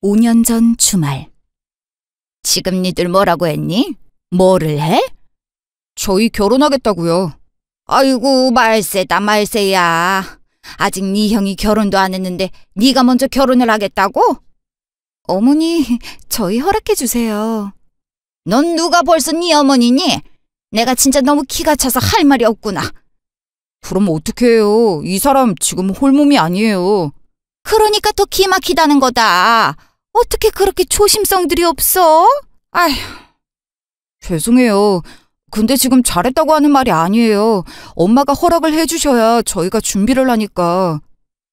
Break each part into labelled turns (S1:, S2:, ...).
S1: 5년 전 주말.
S2: 지금 니들 뭐라고 했니? 뭐를 해?
S1: 저희 결혼하겠다고요.
S2: 아이고 말세다 말세야. 아직 네 형이 결혼도 안 했는데 네가 먼저 결혼을 하겠다고?
S1: 어머니, 저희 허락해 주세요.
S2: 넌 누가 벌써 네 어머니니? 내가 진짜 너무 기가 차서 할 말이 없구나.
S1: 그럼 어떡해요. 이 사람 지금 홀몸이 아니에요.
S2: 그러니까 더 기막히다는 거다. 어떻게 그렇게 조심성들이 없어? 아휴.
S1: 죄송해요. 근데 지금 잘했다고 하는 말이 아니에요. 엄마가 허락을 해주셔야 저희가 준비를 하니까.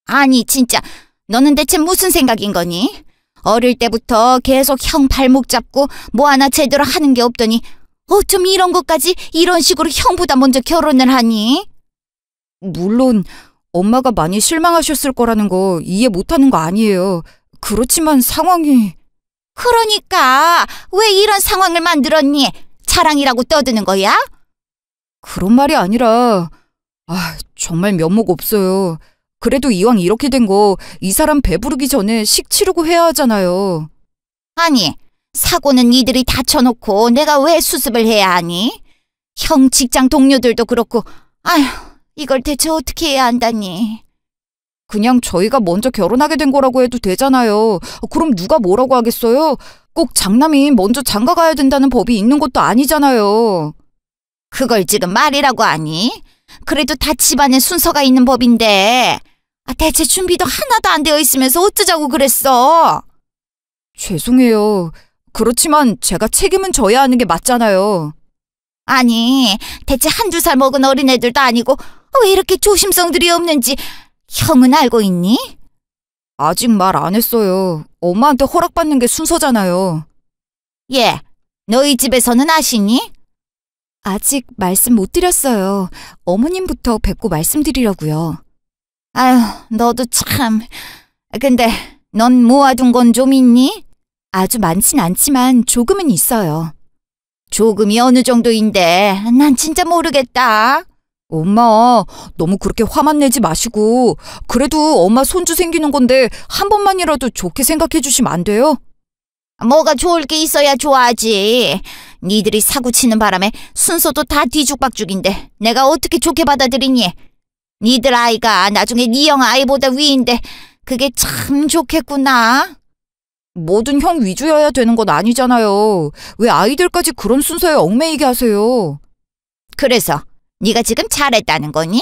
S2: 아니 진짜 너는 대체 무슨 생각인 거니? 어릴 때부터 계속 형 발목 잡고 뭐 하나 제대로 하는 게 없더니 어쩜 이런 것까지 이런 식으로 형보다 먼저 결혼을 하니?
S1: 물론 엄마가 많이 실망하셨을 거라는 거 이해 못하는 거 아니에요. 그렇지만 상황이...
S2: 그러니까 왜 이런 상황을 만들었니? 자랑이라고 떠드는 거야?
S1: 그런 말이 아니라... 정말 면목 없어요. 그래도 이왕 이렇게 된 거 이 사람 배부르기 전에 식 치르고 해야 하잖아요.
S2: 아니, 사고는 니들이 다쳐놓고 내가 왜 수습을 해야 하니? 형 직장 동료들도 그렇고 아휴, 이걸 대체 어떻게 해야 한다니.
S1: 그냥 저희가 먼저 결혼하게 된 거라고 해도 되잖아요. 그럼 누가 뭐라고 하겠어요? 꼭 장남이 먼저 장가 가야 된다는 법이 있는 것도 아니잖아요.
S2: 그걸 지금 말이라고 하니? 그래도 다 집안에 순서가 있는 법인데 대체 준비도 하나도 안 되어 있으면서 어쩌자고 그랬어?
S1: 죄송해요. 그렇지만 제가 책임은 져야 하는 게 맞잖아요.
S2: 아니, 대체 한두 살 먹은 어린애들도 아니고 왜 이렇게 조심성들이 없는지 형은 알고 있니?
S1: 아직 말 안 했어요. 엄마한테 허락받는 게 순서잖아요.
S2: 예, 너희 집에서는 아시니?
S1: 아직 말씀 못 드렸어요. 어머님부터 뵙고 말씀드리려고요.
S2: 아휴, 너도 참. 근데 넌 모아둔 건 좀 있니?
S1: 아주 많진 않지만 조금은 있어요.
S2: 조금이 어느 정도인데 난 진짜 모르겠다.
S1: 엄마, 너무 그렇게 화만 내지 마시고 그래도 엄마 손주 생기는 건데 한 번만이라도 좋게 생각해 주시면 안 돼요?
S2: 뭐가 좋을 게 있어야 좋아하지. 니들이 사고치는 바람에 순서도 다 뒤죽박죽인데 내가 어떻게 좋게 받아들이니? 니들 아이가 나중에 니 형 아이보다 위인데 그게 참 좋겠구나.
S1: 뭐든 형 위주여야 되는 건 아니잖아요. 왜 아이들까지 그런 순서에 얽매이게 하세요?
S2: 그래서 네가 지금 잘했다는 거니?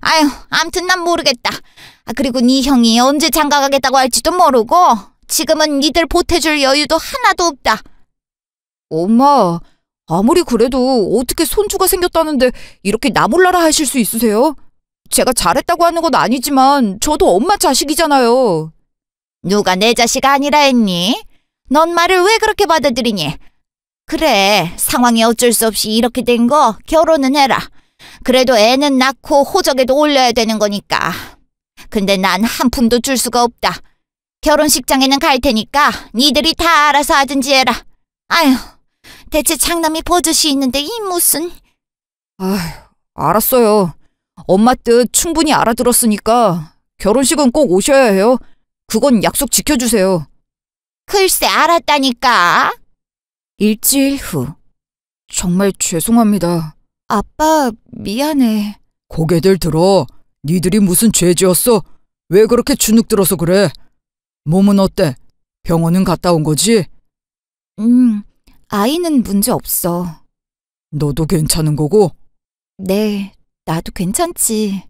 S2: 아휴, 암튼 난 모르겠다. 그리고 네 형이 언제 장가 가겠다고 할지도 모르고 지금은 니들 보태줄 여유도 하나도 없다.
S1: 엄마, 아무리 그래도 어떻게 손주가 생겼다는데 이렇게 나 몰라라 하실 수 있으세요? 제가 잘했다고 하는 건 아니지만 저도 엄마 자식이잖아요.
S2: 누가 내 자식 아니라 했니? 넌 말을 왜 그렇게 받아들이니? 그래, 상황이 어쩔 수 없이 이렇게 된 거 결혼은 해라. 그래도 애는 낳고 호적에도 올려야 되는 거니까. 근데 난 한 푼도 줄 수가 없다. 결혼식장에는 갈 테니까 니들이 다 알아서 하든지 해라. 아휴, 대체 장남이 버젓이 있는데 이 무슨...
S1: 아휴, 알았어요. 엄마 뜻 충분히 알아들었으니까 결혼식은 꼭 오셔야 해요. 그건 약속 지켜주세요.
S2: 글쎄 알았다니까.
S1: 일주일 후. 정말 죄송합니다. 아빠, 미안해.
S3: 고개들 들어. 니들이 무슨 죄 지었어? 왜 그렇게 주눅 들어서 그래? 몸은 어때? 병원은 갔다 온 거지?
S1: 아이는 문제 없어.
S3: 너도 괜찮은 거고?
S1: 네, 나도 괜찮지.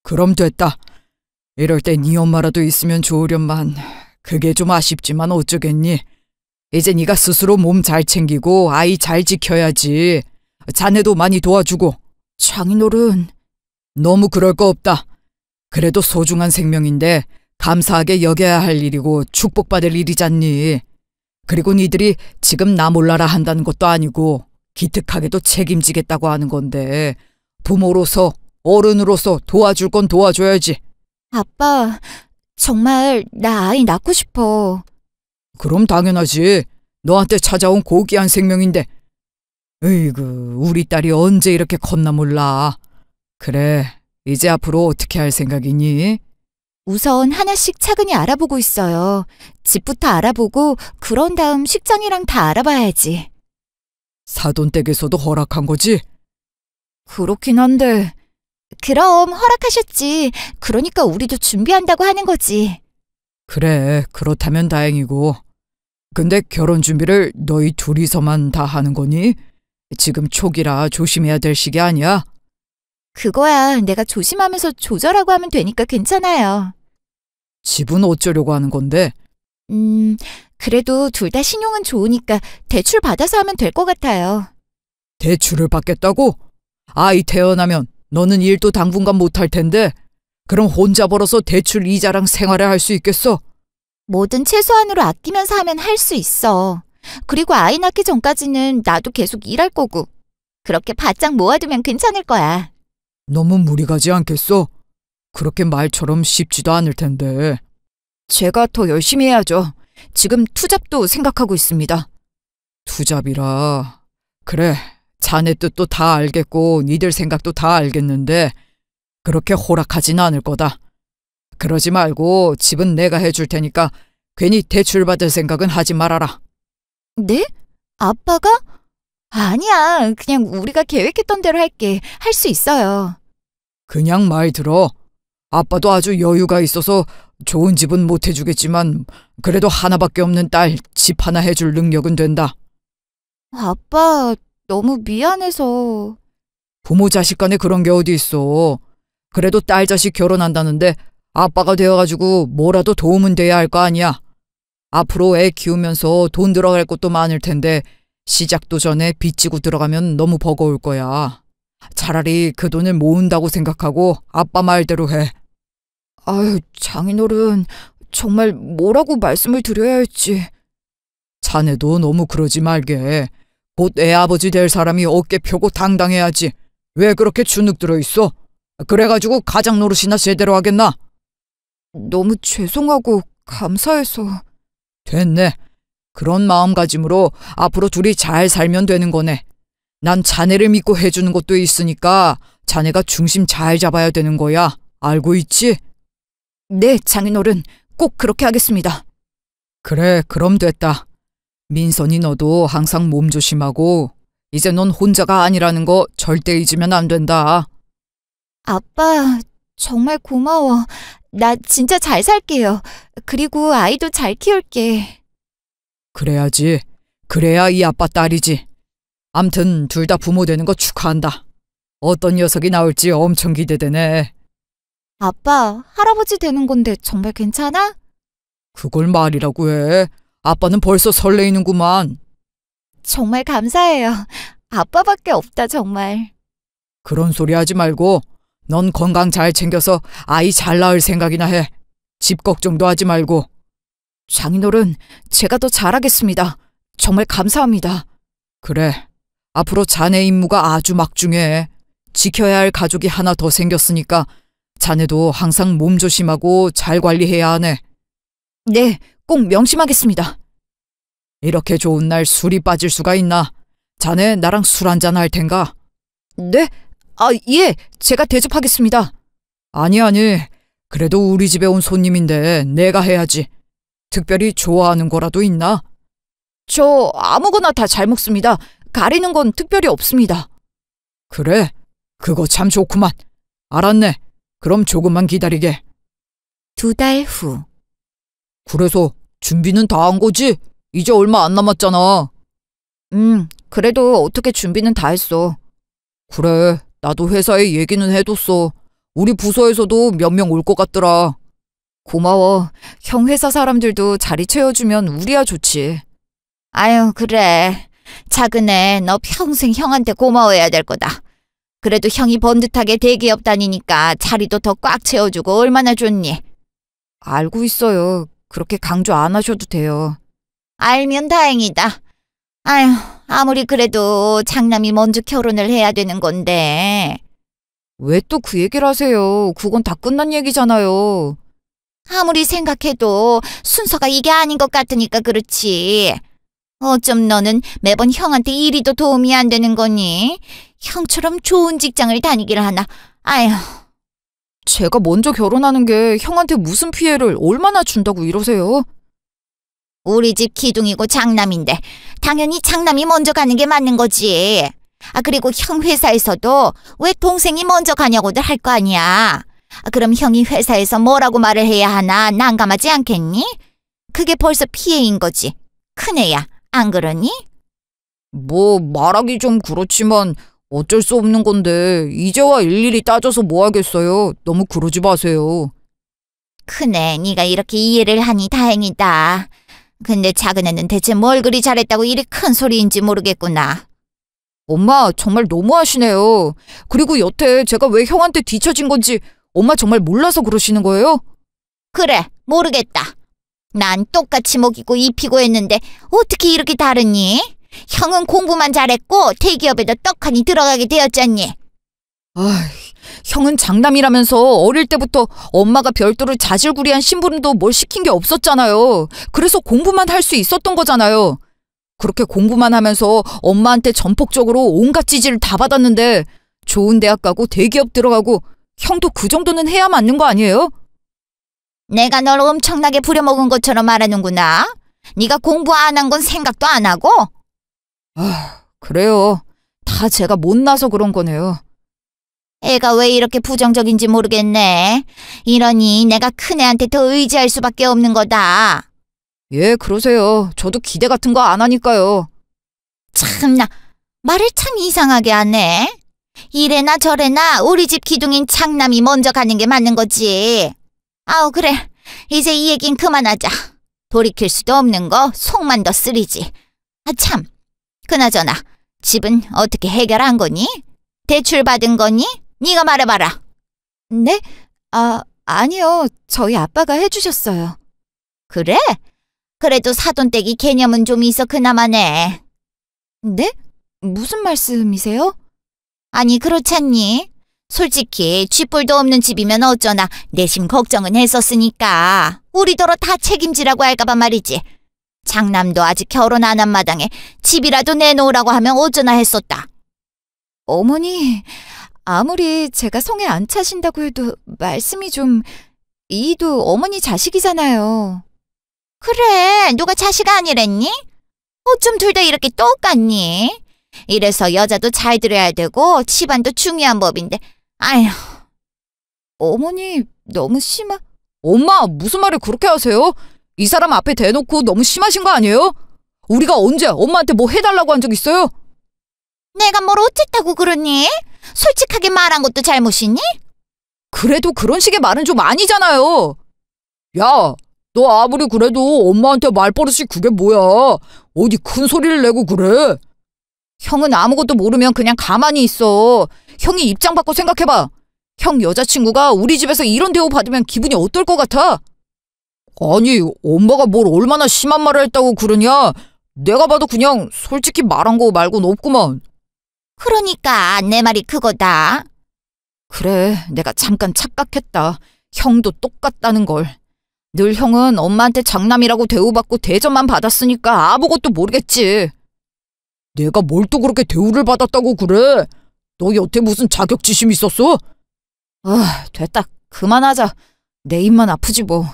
S3: 그럼 됐다. 이럴 때 네 엄마라도 있으면 좋으련만. 그게 좀 아쉽지만 어쩌겠니? 이제 네가 스스로 몸 잘 챙기고 아이 잘 지켜야지. 자네도 많이 도와주고.
S1: 장인어른.
S3: 너무 그럴 거 없다. 그래도 소중한 생명인데 감사하게 여겨야 할 일이고 축복받을 일이잖니. 그리고 니들이 지금 나 몰라라 한다는 것도 아니고 기특하게도 책임지겠다고 하는 건데 부모로서 어른으로서 도와줄 건 도와줘야지.
S1: 아빠, 정말 나 아이 낳고 싶어.
S3: 그럼 당연하지. 너한테 찾아온 고귀한 생명인데. 으이구, 우리 딸이 언제 이렇게 컸나 몰라. 그래, 이제 앞으로 어떻게 할 생각이니?
S1: 우선 하나씩 차근히 알아보고 있어요. 집부터 알아보고 그런 다음 식장이랑 다 알아봐야지.
S3: 사돈댁에서도 허락한 거지?
S1: 그렇긴 한데
S2: 그럼 허락하셨지. 그러니까 우리도 준비한다고 하는 거지.
S3: 그래, 그렇다면 다행이고. 근데 결혼 준비를 너희 둘이서만 다 하는 거니? 지금 초기라 조심해야 될 시기 아니야?
S2: 그거야 내가 조심하면서 조절하고 하면 되니까 괜찮아요.
S3: 집은 어쩌려고 하는 건데?
S2: 그래도 둘 다 신용은 좋으니까 대출 받아서 하면 될 것 같아요.
S3: 대출을 받겠다고? 아이 태어나면 너는 일도 당분간 못할 텐데 그럼 혼자 벌어서 대출 이자랑 생활을 할 수 있겠어?
S2: 뭐든 최소한으로 아끼면서 하면 할 수 있어. 그리고 아이 낳기 전까지는 나도 계속 일할 거고. 그렇게 바짝 모아두면 괜찮을 거야.
S3: 너무 무리 가지 않겠어? 그렇게 말처럼 쉽지도 않을 텐데.
S1: 제가 더 열심히 해야죠. 지금 투잡도 생각하고 있습니다.
S3: 투잡이라. 그래, 자네 뜻도 다 알겠고 니들 생각도 다 알겠는데 그렇게 호락하진 않을 거다. 그러지 말고 집은 내가 해줄 테니까 괜히 대출 받을 생각은 하지 말아라.
S2: 네? 아빠가? 아니야. 그냥 우리가 계획했던 대로 할게. 할 수 있어요.
S3: 그냥 말 들어. 아빠도 아주 여유가 있어서 좋은 집은 못 해주겠지만 그래도 하나밖에 없는 딸 집 하나 해줄 능력은 된다.
S2: 아빠, 너무 미안해서.
S3: 부모 자식 간에 그런 게 어디 있어. 그래도 딸 자식 결혼한다는데 아빠가 되어가지고 뭐라도 도움은 돼야 할 거 아니야. 앞으로 애 키우면서 돈 들어갈 것도 많을 텐데 시작도 전에 빚지고 들어가면 너무 버거울 거야. 차라리 그 돈을 모은다고 생각하고 아빠 말대로 해.
S1: 아유, 장인어른, 정말 뭐라고 말씀을 드려야 할지.
S3: 자네도 너무 그러지 말게. 곧 애 아버지 될 사람이 어깨 펴고 당당해야지. 왜 그렇게 주눅 들어 있어? 그래가지고 가장 노릇이나 제대로 하겠나?
S1: 너무 죄송하고 감사해서.
S3: 됐네. 그런 마음가짐으로 앞으로 둘이 잘 살면 되는 거네. 난 자네를 믿고 해주는 것도 있으니까 자네가 중심 잘 잡아야 되는 거야. 알고 있지?
S1: 네, 장인어른, 꼭 그렇게 하겠습니다.
S3: 그래, 그럼 됐다. 민선이 너도 항상 몸 조심하고 이제 넌 혼자가 아니라는 거 절대 잊으면 안 된다.
S2: 아빠, 정말 고마워. 나 진짜 잘 살게요. 그리고 아이도 잘 키울게.
S3: 그래야지. 그래야 이 아빠 딸이지. 암튼 둘 다 부모 되는 거 축하한다. 어떤 녀석이 나올지 엄청 기대되네.
S2: 아빠, 할아버지 되는 건데 정말 괜찮아?
S3: 그걸 말이라고 해. 아빠는 벌써 설레이는구만.
S2: 정말 감사해요. 아빠밖에 없다, 정말.
S3: 그런 소리 하지 말고 넌 건강 잘 챙겨서 아이 잘 낳을 생각이나 해. 집 걱정도 하지 말고.
S1: 장인어른, 제가 더 잘하겠습니다. 정말 감사합니다.
S3: 그래. 앞으로 자네 임무가 아주 막중해. 지켜야 할 가족이 하나 더 생겼으니까 자네도 항상 몸 조심하고 잘 관리해야 하네.
S1: 네, 꼭 명심하겠습니다.
S3: 이렇게 좋은 날 술이 빠질 수가 있나? 자네 나랑 술 한잔 할 텐가?
S1: 네? 아, 예, 제가 대접하겠습니다.
S3: 아니. 그래도 우리 집에 온 손님인데 내가 해야지. 특별히 좋아하는 거라도 있나?
S1: 저 아무거나 다 잘 먹습니다. 가리는 건 특별히 없습니다.
S3: 그래? 그거 참 좋구만. 알았네. 그럼 조금만 기다리게.
S2: 2달 후.
S3: 그래서 준비는 다 한 거지? 이제 얼마 안 남았잖아.
S1: 그래도 어떻게 준비는 다 했어.
S3: 그래, 나도 회사에 얘기는 해뒀어. 우리 부서에서도 몇 명 올 것 같더라.
S1: 고마워. 형 회사 사람들도 자리 채워주면 우리야 좋지.
S2: 아유, 그래. 작은 애, 너 평생 형한테 고마워해야 될 거다. 그래도 형이 번듯하게 대기업 다니니까 자리도 더 꽉 채워주고 얼마나 좋니?
S1: 알고 있어요. 그렇게 강조 안 하셔도 돼요.
S2: 알면 다행이다. 아유, 아무리 그래도 장남이 먼저 결혼을 해야 되는 건데.
S1: 왜 또 그 얘기를 하세요? 그건 다 끝난 얘기잖아요.
S2: 아무리 생각해도 순서가 이게 아닌 것 같으니까 그렇지. 어쩜 너는 매번 형한테 이리도 도움이 안 되는 거니? 형처럼 좋은 직장을 다니기를 하나. 아휴.
S1: 제가 먼저 결혼하는 게 형한테 무슨 피해를 얼마나 준다고 이러세요?
S2: 우리 집 기둥이고 장남인데 당연히 장남이 먼저 가는 게 맞는 거지. 그리고 형 회사에서도 왜 동생이 먼저 가냐고들 할 거 아니야. 그럼 형이 회사에서 뭐라고 말을 해야 하나 난감하지 않겠니? 그게 벌써 피해인 거지. 큰애야, 안 그러니?
S1: 뭐 말하기 좀 그렇지만 어쩔 수 없는 건데 이제와 일일이 따져서 뭐 하겠어요. 너무 그러지 마세요.
S2: 큰애, 네가 이렇게 이해를 하니 다행이다. 근데 작은애는 대체 뭘 그리 잘했다고 이리 큰 소리인지 모르겠구나.
S1: 엄마 정말 너무하시네요. 그리고 여태 제가 왜 형한테 뒤처진 건지 엄마 정말 몰라서 그러시는 거예요?
S2: 그래, 모르겠다. 난 똑같이 먹이고 입히고 했는데 어떻게 이렇게 다르니? 형은 공부만 잘했고 대기업에도 떡하니 들어가게 되었잖니.
S1: 형은 장남이라면서 어릴 때부터 엄마가 별도로 자질구리한 심부름도 뭘 시킨 게 없었잖아요. 그래서 공부만 할 수 있었던 거잖아요. 그렇게 공부만 하면서 엄마한테 전폭적으로 온갖 지지를 다 받았는데 좋은 대학 가고 대기업 들어가고 형도 그 정도는 해야 맞는 거 아니에요?
S2: 내가 널 엄청나게 부려먹은 것처럼 말하는구나. 네가 공부 안 한 건 생각도 안 하고?
S1: 그래요. 다 제가 못나서 그런 거네요.
S2: 애가 왜 이렇게 부정적인지 모르겠네. 이러니 내가 큰애한테 더 의지할 수밖에 없는 거다.
S1: 예, 그러세요. 저도 기대 같은 거 안 하니까요.
S2: 참나, 말을 참 이상하게 하네. 이래나 저래나 우리 집 기둥인 장남이 먼저 가는 게 맞는 거지. 그래. 이제 이 얘긴 그만하자. 돌이킬 수도 없는 거 속만 더 쓰리지. 참. 그나저나 집은 어떻게 해결한 거니? 대출 받은 거니? 네가 말해봐라.
S1: 네? 아니요. 저희 아빠가 해주셨어요.
S2: 그래? 그래도 사돈댁이 개념은 좀 있어 그나마네.
S1: 네? 무슨 말씀이세요?
S2: 아니 그렇잖니. 솔직히 쥐뿔도 없는 집이면 어쩌나 내심 걱정은 했었으니까 우리더러 다 책임지라고 할까봐 말이지. 장남도 아직 결혼 안 한 마당에 집이라도 내놓으라고 하면 어쩌나 했었다.
S1: 어머니, 아무리 제가 성에 안 차신다고 해도 말씀이 좀... 이도 어머니 자식이잖아요.
S2: 그래, 누가 자식 아니랬니? 어쩜 둘 다 이렇게 똑같니? 이래서 여자도 잘 들어야 되고 집안도 중요한 법인데 아휴.
S1: 어머니 너무 엄마 무슨 말을 그렇게 하세요? 이 사람 앞에 대놓고 너무 심하신 거 아니에요? 우리가 언제 엄마한테 뭐 해달라고 한 적 있어요?
S2: 내가 뭘 어쨌다고 그러니? 솔직하게 말한 것도 잘못이니?
S1: 그래도 그런 식의 말은 좀 아니잖아요. 야, 너 아무리 그래도 엄마한테 말버릇이 그게 뭐야? 어디 큰 소리를 내고 그래? 형은 아무것도 모르면 그냥 가만히 있어. 형이 입장 바꿔 생각해봐. 형 여자친구가 우리 집에서 이런 대우 받으면 기분이 어떨 것 같아? 아니, 엄마가 뭘 얼마나 심한 말을 했다고 그러냐? 내가 봐도 그냥 솔직히 말한 거 말고는 없구만.
S2: 그러니까 내 말이 그거다.
S1: 그래, 내가 잠깐 착각했다. 형도 똑같다는 걸. 늘 형은 엄마한테 장남이라고 대우받고 대접만 받았으니까 아무것도 모르겠지. 내가 뭘 또 그렇게 대우를 받았다고 그래? 너 여태 무슨 자격지심 있었어? 됐다. 그만하자. 내 입만 아프지 뭐.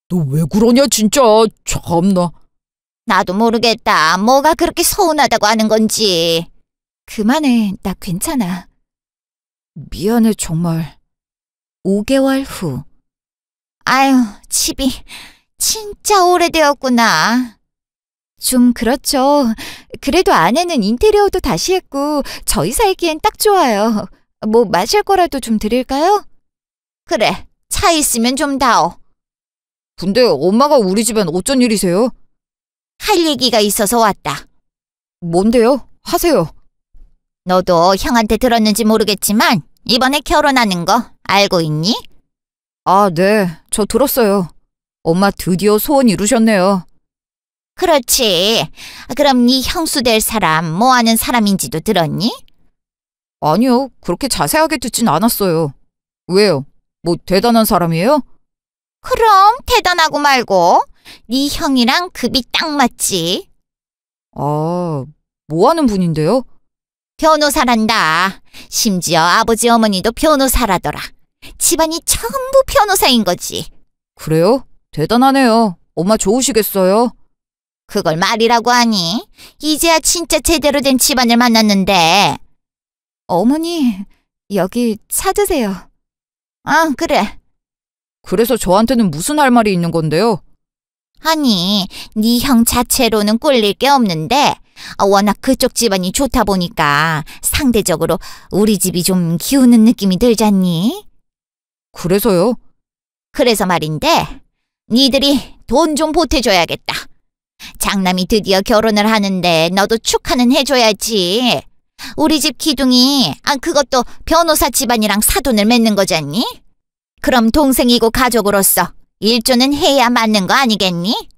S1: 너 왜 그러냐 진짜. 참나.
S2: 나도 모르겠다. 뭐가 그렇게 서운하다고 하는 건지.
S1: 그만해. 나 괜찮아. 미안해 정말. 5개월 후.
S2: 아유, 집이 진짜 오래되었구나.
S1: 좀 그렇죠. 그래도 아내는 인테리어도 다시 했고 저희 살기엔 딱 좋아요. 뭐 마실 거라도 좀 드릴까요?
S2: 그래, 차 있으면 좀 다오.
S1: 근데 엄마가 우리 집엔 어쩐 일이세요?
S2: 할 얘기가 있어서 왔다.
S1: 뭔데요? 하세요.
S2: 너도 형한테 들었는지 모르겠지만 이번에 결혼하는 거 알고 있니?
S1: 네. 저 들었어요. 엄마 드디어 소원 이루셨네요.
S2: 그렇지. 그럼 네 형수 될 사람 뭐 하는 사람인지도 들었니?
S1: 아니요. 그렇게 자세하게 듣진 않았어요. 왜요? 뭐 대단한 사람이에요?
S2: 그럼 대단하고 말고 네 형이랑 급이 딱 맞지.
S1: 뭐 하는 분인데요?
S2: 변호사란다. 심지어 아버지 어머니도 변호사라더라. 집안이 전부 변호사인 거지.
S1: 그래요? 대단하네요. 엄마 좋으시겠어요?
S2: 그걸 말이라고 하니? 이제야 진짜 제대로 된 집안을 만났는데.
S4: 어머니, 여기 찾으세요.
S2: 아, 그래.
S1: 그래서 저한테는 무슨 할 말이 있는 건데요?
S2: 아니, 네 형 자체로는 꿀릴 게 없는데 워낙 그쪽 집안이 좋다 보니까 상대적으로 우리 집이 좀 기우는 느낌이 들잖니?
S1: 그래서요?
S2: 그래서 말인데 니들이 돈 좀 보태줘야겠다. 장남이 드디어 결혼을 하는데 너도 축하는 해줘야지. 우리 집 기둥이 그것도 변호사 집안이랑 사돈을 맺는 거잖니? 그럼 동생이고 가족으로서 일조는 해야 맞는 거 아니겠니?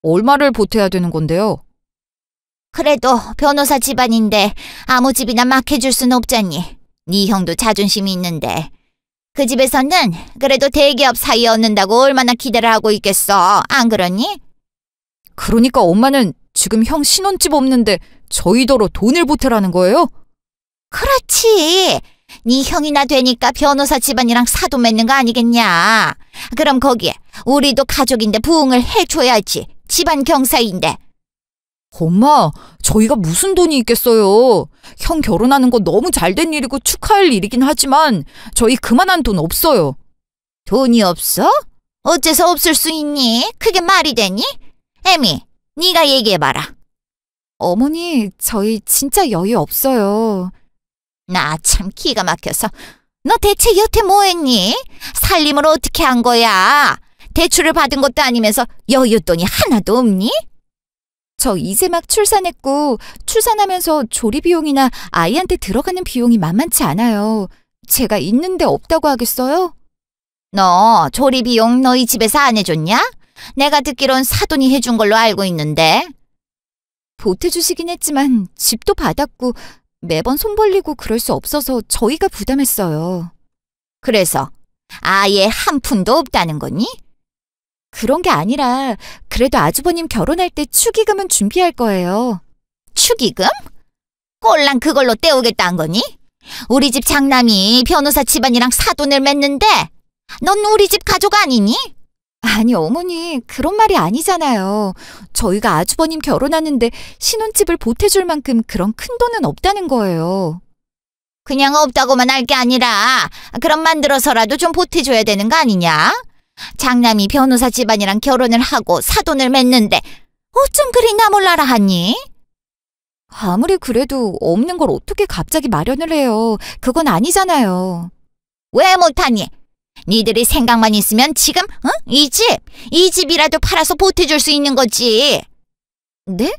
S1: 얼마를 보태야 되는 건데요?
S2: 그래도 변호사 집안인데 아무 집이나 막 해줄 순 없잖니. 네 형도 자존심이 있는데. 그 집에서는 그래도 대기업 사이에 얻는다고 얼마나 기대를 하고 있겠어. 안 그러니?
S1: 그러니까 엄마는 지금 형 신혼집 없는데 저희더러 돈을 보태라는 거예요?
S2: 그렇지. 네 형이나 되니까 변호사 집안이랑 사돈 맺는 거 아니겠냐. 그럼 거기에 우리도 가족인데 부응을 해줘야지. 집안 경사인데.
S1: 엄마, 저희가 무슨 돈이 있겠어요. 형 결혼하는 거 너무 잘된 일이고 축하할 일이긴 하지만 저희 그만한 돈 없어요.
S2: 돈이 없어? 어째서 없을 수 있니? 그게 말이 되니? 애미, 네가 얘기해봐라.
S4: 어머니, 저희 진짜 여유 없어요.
S2: 나 참 기가 막혀서. 너 대체 여태 뭐 했니? 살림을 어떻게 한 거야? 대출을 받은 것도 아니면서 여윳돈이 하나도 없니?
S4: 저 이제 막 출산했고 출산하면서 조리 비용이나 아이한테 들어가는 비용이 만만치 않아요. 제가 있는데 없다고 하겠어요?
S2: 너 조리 비용 너희 집에서 안 해줬냐? 내가 듣기론 사돈이 해준 걸로 알고 있는데.
S4: 보태주시긴 했지만 집도 받았고 매번 손 벌리고 그럴 수 없어서 저희가 부담했어요.
S2: 그래서 아예 한 푼도 없다는 거니?
S4: 그런 게 아니라 그래도 아주버님 결혼할 때 축의금은 준비할 거예요.
S2: 축의금? 꼴랑 그걸로 때우겠다는 거니? 우리 집 장남이 변호사 집안이랑 사돈을 맺는데 넌 우리 집 가족 아니니?
S4: 아니 어머니, 그런 말이 아니잖아요. 저희가 아주버님 결혼하는데 신혼집을 보태줄 만큼 그런 큰 돈은 없다는 거예요.
S2: 그냥 없다고만 할 게 아니라 그럼 만들어서라도 좀 보태줘야 되는 거 아니냐? 장남이 변호사 집안이랑 결혼을 하고 사돈을 맺는데 어쩜 그리 나 몰라라 하니?
S4: 아무리 그래도 없는 걸 어떻게 갑자기 마련을 해요. 그건 아니잖아요.
S2: 왜 못하니? 니들이 생각만 있으면 지금 이 집이라도 팔아서 보태줄 수 있는 거지.
S4: 네?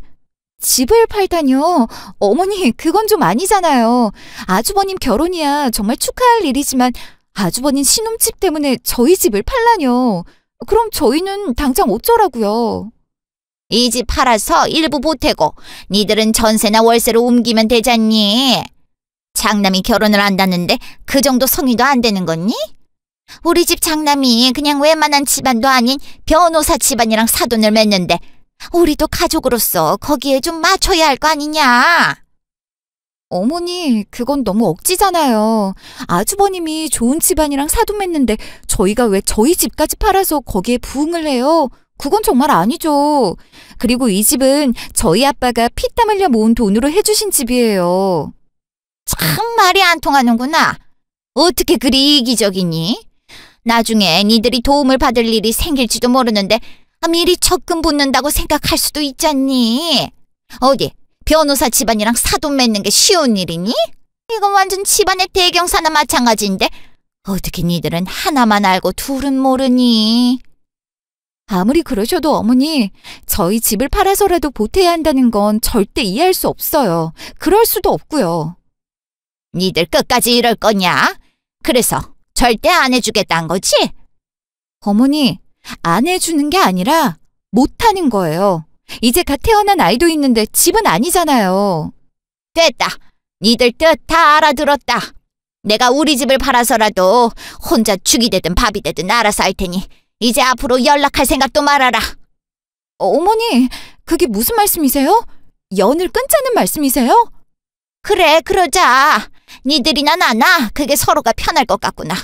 S4: 집을 팔다뇨? 어머니, 그건 좀 아니잖아요. 아주버님 결혼이야 정말 축하할 일이지만 아주버님 신혼집 때문에 저희 집을 팔라뇨. 그럼 저희는 당장 어쩌라고요?
S2: 이 집 팔아서 일부 보태고 니들은 전세나 월세로 옮기면 되잖니. 장남이 결혼을 한다는데 그 정도 성의도 안 되는 거니? 우리 집 장남이 그냥 웬만한 집안도 아닌 변호사 집안이랑 사돈을 맺는데 우리도 가족으로서 거기에 좀 맞춰야 할 거 아니냐?
S4: 어머니, 그건 너무 억지잖아요. 아주버님이 좋은 집안이랑 사돈 맺는데 저희가 왜 저희 집까지 팔아서 거기에 부응을 해요? 그건 정말 아니죠. 그리고 이 집은 저희 아빠가 피땀 흘려 모은 돈으로 해주신 집이에요.
S2: 참 말이 안 통하는구나. 어떻게 그리 이기적이니? 나중에 니들이 도움을 받을 일이 생길지도 모르는데 미리 적금 붙는다고 생각할 수도 있잖니. 어디 변호사 집안이랑 사돈 맺는 게 쉬운 일이니? 이건 완전 집안의 대경사나 마찬가지인데 어떻게 니들은 하나만 알고 둘은 모르니?
S4: 아무리 그러셔도 어머니, 저희 집을 팔아서라도 보태야 한다는 건 절대 이해할 수 없어요. 그럴 수도 없고요.
S2: 니들 끝까지 이럴 거냐? 그래서 절대 안 해주겠다는 거지?
S4: 어머니, 안 해주는 게 아니라 못하는 거예요. 이제 갓 태어난 아이도 있는데 집은 아니잖아요.
S2: 됐다. 니들 뜻 다 알아들었다. 내가 우리 집을 팔아서라도 혼자 죽이 되든 밥이 되든 알아서 할 테니 이제 앞으로 연락할 생각도 말아라.
S4: 어머니, 그게 무슨 말씀이세요? 연을 끊자는 말씀이세요?
S2: 그래, 그러자. 니들이나 나나 그게 서로가 편할 것 같구나.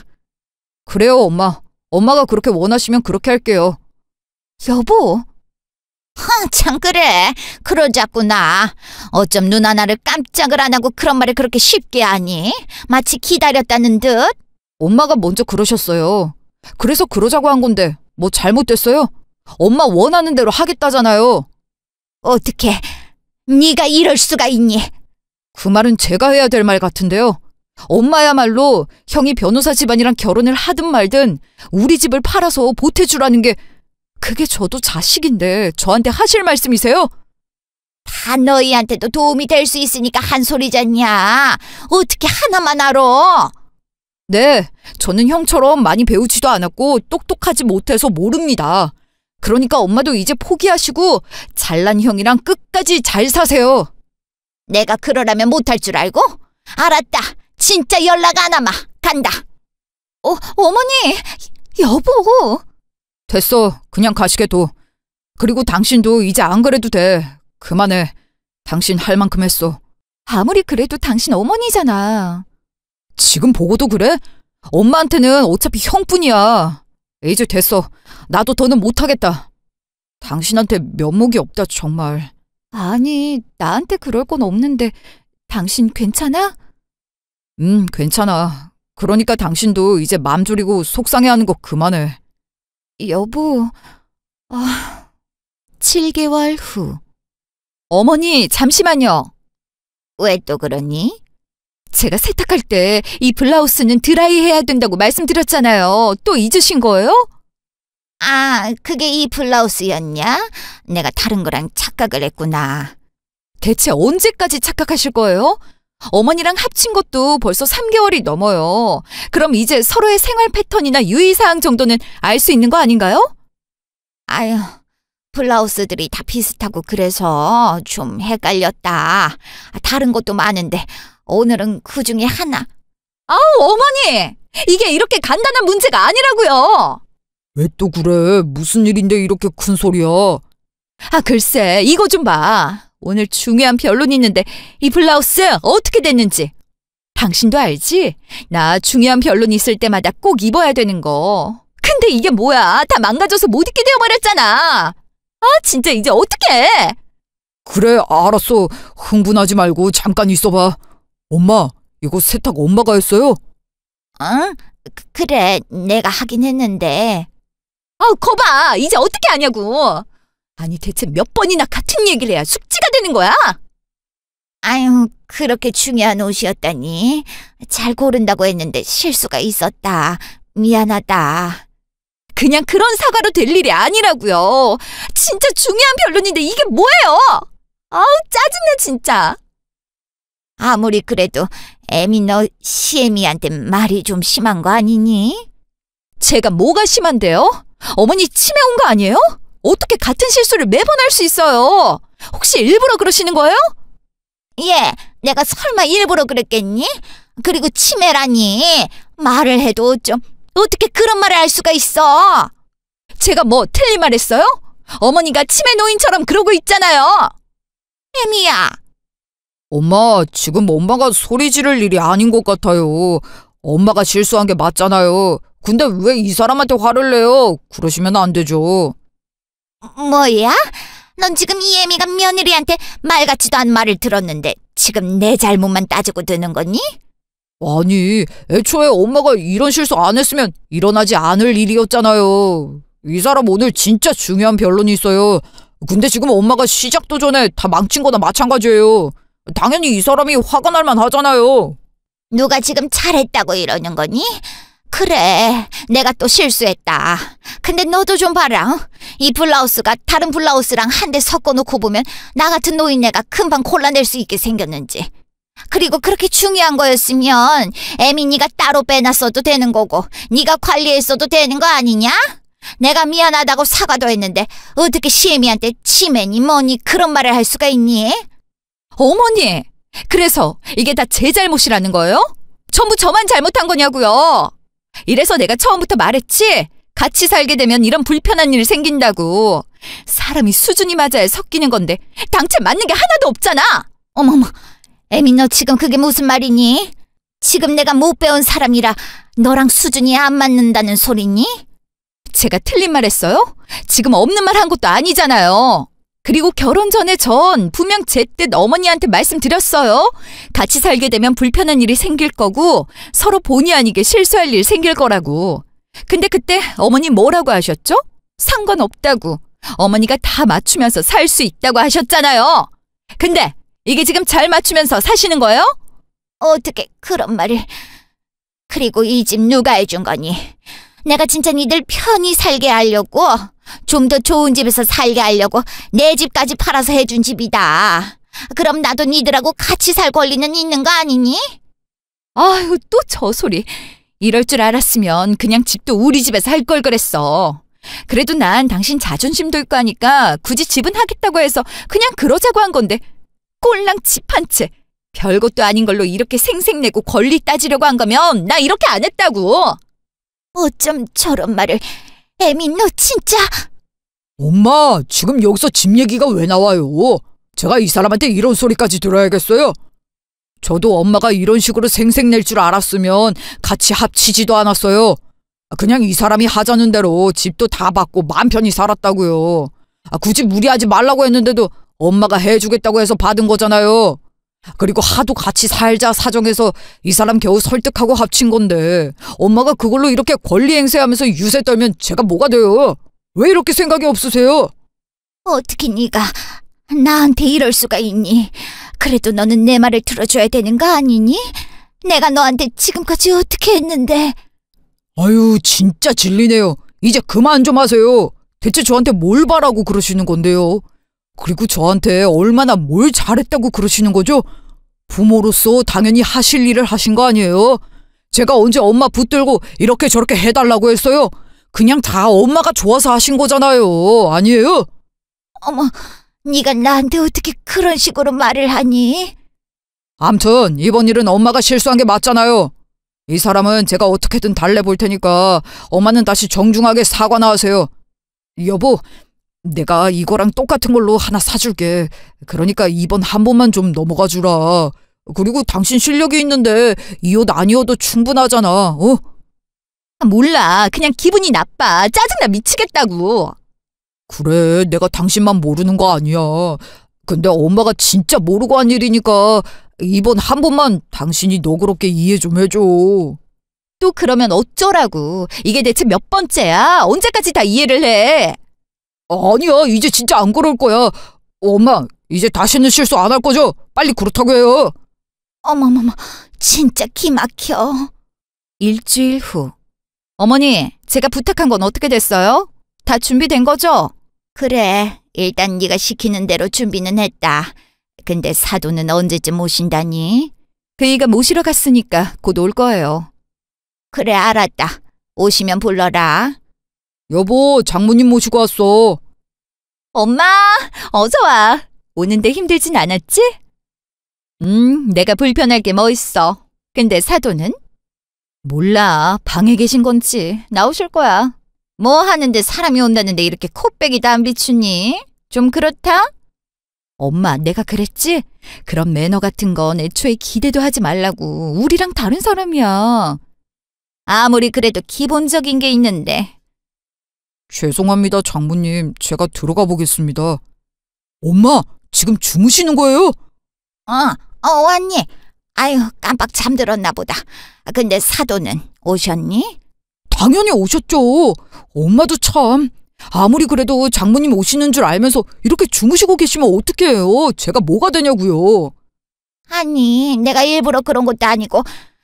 S1: 그래요, 엄마. 엄마가 그렇게 원하시면 그렇게 할게요.
S4: 여보,
S2: 참 그래. 그러자꾸나. 어쩜 눈 하나를 깜짝을 안 하고 그런 말을 그렇게 쉽게 하니? 마치 기다렸다는 듯?
S1: 엄마가 먼저 그러셨어요. 그래서 그러자고 한 건데 뭐 잘못됐어요? 엄마 원하는 대로 하겠다잖아요.
S2: 어떻게 네가 이럴 수가 있니?
S1: 그 말은 제가 해야 될 말 같은데요. 엄마야말로 형이 변호사 집안이랑 결혼을 하든 말든 우리 집을 팔아서 보태주라는 게 그게 저도 자식인데 저한테 하실 말씀이세요?
S2: 다 너희한테도 도움이 될 수 있으니까 한 소리잖냐. 어떻게 하나만 알아?
S1: 네, 저는 형처럼 많이 배우지도 않았고 똑똑하지 못해서 모릅니다. 그러니까 엄마도 이제 포기하시고 잘난 형이랑 끝까지 잘 사세요.
S2: 내가 그러라면 못할 줄 알고? 알았다. 진짜 연락 안 하마. 간다.
S4: 어머니, 여보.
S1: 됐어. 그냥 가시게 둬. 그리고 당신도 이제 안 그래도 돼. 그만해. 당신 할 만큼 했어.
S4: 아무리 그래도 당신 어머니잖아.
S1: 지금 보고도 그래? 엄마한테는 어차피 형뿐이야. 이제 됐어. 나도 더는 못하겠다. 당신한테 면목이 없다 정말.
S4: 아니, 나한테 그럴 건 없는데 당신 괜찮아?
S1: 괜찮아. 그러니까 당신도 이제 맘 졸이고 속상해하는 거 그만해.
S4: 여보, 7개월 후. 어머니, 잠시만요.
S2: 왜 또 그러니?
S4: 제가 세탁할 때 이 블라우스는 드라이 해야 된다고 말씀드렸잖아요. 또 잊으신 거예요?
S2: 아, 그게 이 블라우스였냐? 내가 다른 거랑 착각을 했구나.
S4: 대체 언제까지 착각하실 거예요? 어머니랑 합친 것도 벌써 3개월이 넘어요. 그럼 이제 서로의 생활 패턴이나 유의사항 정도는 알 수 있는 거 아닌가요?
S2: 아유, 블라우스들이 다 비슷하고 그래서 좀 헷갈렸다. 다른 것도 많은데 오늘은 그 중에 하나.
S4: 아우, 어머니! 이게 이렇게 간단한 문제가 아니라고요.
S3: 왜 또 그래? 무슨 일인데 이렇게 큰 소리야?
S4: 글쎄, 이거 좀 봐. 오늘 중요한 변론이 있는데 이 블라우스 어떻게 됐는지. 당신도 알지? 나 중요한 변론이 있을 때마다 꼭 입어야 되는 거. 근데 이게 뭐야? 다 망가져서 못 입게 되어버렸잖아. 진짜 이제 어떡해?
S3: 그래, 알았어. 흥분하지 말고 잠깐 있어봐. 엄마, 이거 세탁 엄마가 했어요?
S2: 응? 그래, 내가 하긴 했는데.
S4: 거봐. 이제 어떻게 하냐고. 아니, 대체 몇 번이나 같은 얘기를 해야 숙지가 되는 거야?
S2: 아유, 그렇게 중요한 옷이었다니. 잘 고른다고 했는데 실수가 있었다. 미안하다.
S4: 그냥 그런 사과로 될 일이 아니라고요. 진짜 중요한 변론인데 이게 뭐예요? 짜증나 진짜.
S2: 아무리 그래도 애미 너 시애미한테 말이 좀 심한 거 아니니?
S4: 제가 뭐가 심한데요? 어머니 치매 온 거 아니에요? 어떻게 같은 실수를 매번 할 수 있어요? 혹시 일부러 그러시는 거예요?
S2: 예, 내가 설마 일부러 그랬겠니? 그리고 치매라니. 말을 해도 어떻게 그런 말을 할 수가 있어?
S4: 제가 뭐 틀린 말 했어요? 어머니가 치매 노인처럼 그러고 있잖아요.
S2: 애미야.
S3: 엄마, 지금 엄마가 소리 지를 일이 아닌 것 같아요. 엄마가 실수한 게 맞잖아요. 근데 왜 이 사람한테 화를 내요? 그러시면 안 되죠.
S2: 뭐야? 넌 지금 이 애미가 며느리한테 말 같지도 않은 말을 들었는데 지금 내 잘못만 따지고 드는 거니?
S3: 아니, 애초에 엄마가 이런 실수 안 했으면 일어나지 않을 일이었잖아요. 이 사람 오늘 진짜 중요한 변론이 있어요. 근데 지금 엄마가 시작도 전에 다 망친 거나 마찬가지예요. 당연히 이 사람이 화가 날 만하잖아요.
S2: 누가 지금 잘했다고 이러는 거니? 그래, 내가 또 실수했다. 근데 너도 좀 봐라. 이 블라우스가 다른 블라우스랑 한 대 섞어놓고 보면 나 같은 노인네가 금방 골라낼 수 있게 생겼는지. 그리고 그렇게 중요한 거였으면 애민이가 따로 빼놨어도 되는 거고 네가 관리했어도 되는 거 아니냐? 내가 미안하다고 사과도 했는데 어떻게 시애미한테 치매니 뭐니 그런 말을 할 수가 있니?
S4: 어머니, 그래서 이게 다 제 잘못이라는 거예요? 전부 저만 잘못한 거냐고요. 이래서 내가 처음부터 말했지. 같이 살게 되면 이런 불편한 일 생긴다고. 사람이 수준이 맞아야 섞이는 건데 당최 맞는 게 하나도 없잖아.
S2: 어머머, 애민 너 지금 그게 무슨 말이니? 지금 내가 못 배운 사람이라 너랑 수준이 안 맞는다는 소리니?
S4: 제가 틀린 말 했어요? 지금 없는 말 한 것도 아니잖아요. 그리고 결혼 전에 전 분명 제때 어머니한테 말씀드렸어요. 같이 살게 되면 불편한 일이 생길 거고 서로 본의 아니게 실수할 일 생길 거라고. 근데 그때 어머니 뭐라고 하셨죠? 상관없다고. 어머니가 다 맞추면서 살 수 있다고 하셨잖아요. 근데 이게 지금 잘 맞추면서 사시는 거예요?
S2: 어떻게 그런 말을. 그리고 이 집 누가 해준 거니? 내가 진짜 니들 편히 살게 하려고, 좀 더 좋은 집에서 살게 하려고 내 집까지 팔아서 해준 집이다. 그럼 나도 니들하고 같이 살 권리는 있는 거 아니니?
S4: 아유, 또 저 소리. 이럴 줄 알았으면 그냥 집도 우리 집에서 할 걸 그랬어. 그래도 난 당신 자존심도 있고 하니까 굳이 집은 하겠다고 해서 그냥 그러자고 한 건데 꼴랑 집 한 채. 별것도 아닌 걸로 이렇게 생색내고 권리 따지려고 한 거면 나 이렇게 안 했다고.
S2: 어쩜 저런 말을. 애미 너 진짜.
S3: 엄마, 지금 여기서 집 얘기가 왜 나와요? 제가 이 사람한테 이런 소리까지 들어야겠어요? 저도 엄마가 이런 식으로 생색낼 줄 알았으면 같이 합치지도 않았어요. 그냥 이 사람이 하자는 대로 집도 다 받고 마음 편히 살았다고요. 굳이 무리하지 말라고 했는데도 엄마가 해주겠다고 해서 받은 거잖아요. 그리고 하도 같이 살자 사정해서 이 사람 겨우 설득하고 합친 건데 엄마가 그걸로 이렇게 권리 행세하면서 유세 떨면 제가 뭐가 돼요? 왜 이렇게 생각이 없으세요?
S2: 어떻게 네가 나한테 이럴 수가 있니? 그래도 너는 내 말을 들어줘야 되는 거 아니니? 내가 너한테 지금까지 어떻게 했는데.
S3: 아유, 진짜 질리네요. 이제 그만 좀 하세요. 대체 저한테 뭘 바라고 그러시는 건데요? 그리고 저한테 얼마나 뭘 잘했다고 그러시는 거죠? 부모로서 당연히 하실 일을 하신 거 아니에요? 제가 언제 엄마 붙들고 이렇게 저렇게 해달라고 했어요? 그냥 다 엄마가 좋아서 하신 거잖아요. 아니에요?
S2: 어머, 네가 나한테 어떻게 그런 식으로 말을 하니?
S3: 암튼 이번 일은 엄마가 실수한 게 맞잖아요. 이 사람은 제가 어떻게든 달래볼 테니까 엄마는 다시 정중하게 사과나 하세요. 여보, 내가 이거랑 똑같은 걸로 하나 사줄게. 그러니까 이번 한 번만 좀 넘어가 주라. 그리고 당신 실력이 있는데 이 옷 아니어도 충분하잖아. 어?
S4: 몰라. 그냥 기분이 나빠. 짜증나 미치겠다고.
S3: 그래, 내가 당신만 모르는 거 아니야. 근데 엄마가 진짜 모르고 한 일이니까 이번 한 번만 당신이 너그럽게 이해 좀 해줘.
S4: 또 그러면 어쩌라고. 이게 대체 몇 번째야? 언제까지 다 이해를 해?
S3: 아니야, 이제 진짜 안 그럴 거야. 엄마, 이제 다시는 실수 안 할 거죠? 빨리 그렇다고 해요.
S2: 어머머머, 진짜 기막혀.
S4: 일주일 후. 어머니, 제가 부탁한 건 어떻게 됐어요? 다 준비된 거죠?
S2: 그래, 일단 네가 시키는 대로 준비는 했다. 근데 사돈은 언제쯤 오신다니?
S4: 그이가 모시러 갔으니까 곧 올 거예요.
S2: 그래, 알았다. 오시면 불러라.
S3: 여보, 장모님 모시고 왔어.
S4: 엄마, 어서 와. 오는데 힘들진 않았지? 내가 불편할 게 뭐 있어. 근데 사돈은? 몰라. 방에 계신 건지. 나오실 거야. 뭐 하는데 사람이 온다는데 이렇게 코빼기도 안 비추니? 좀 그렇다? 엄마, 내가 그랬지? 그런 매너 같은 건 애초에 기대도 하지 말라고. 우리랑 다른 사람이야. 아무리 그래도 기본적인 게 있는데.
S3: 죄송합니다, 장모님. 제가 들어가 보겠습니다. 엄마, 지금 주무시는 거예요?
S2: 왔니? 아유, 깜빡 잠들었나 보다. 근데 사돈은 오셨니?
S3: 당연히 오셨죠. 엄마도 참. 아무리 그래도 장모님 오시는 줄 알면서 이렇게 주무시고 계시면 어떡해요. 제가 뭐가 되냐고요.
S2: 아니, 내가 일부러 그런 것도 아니고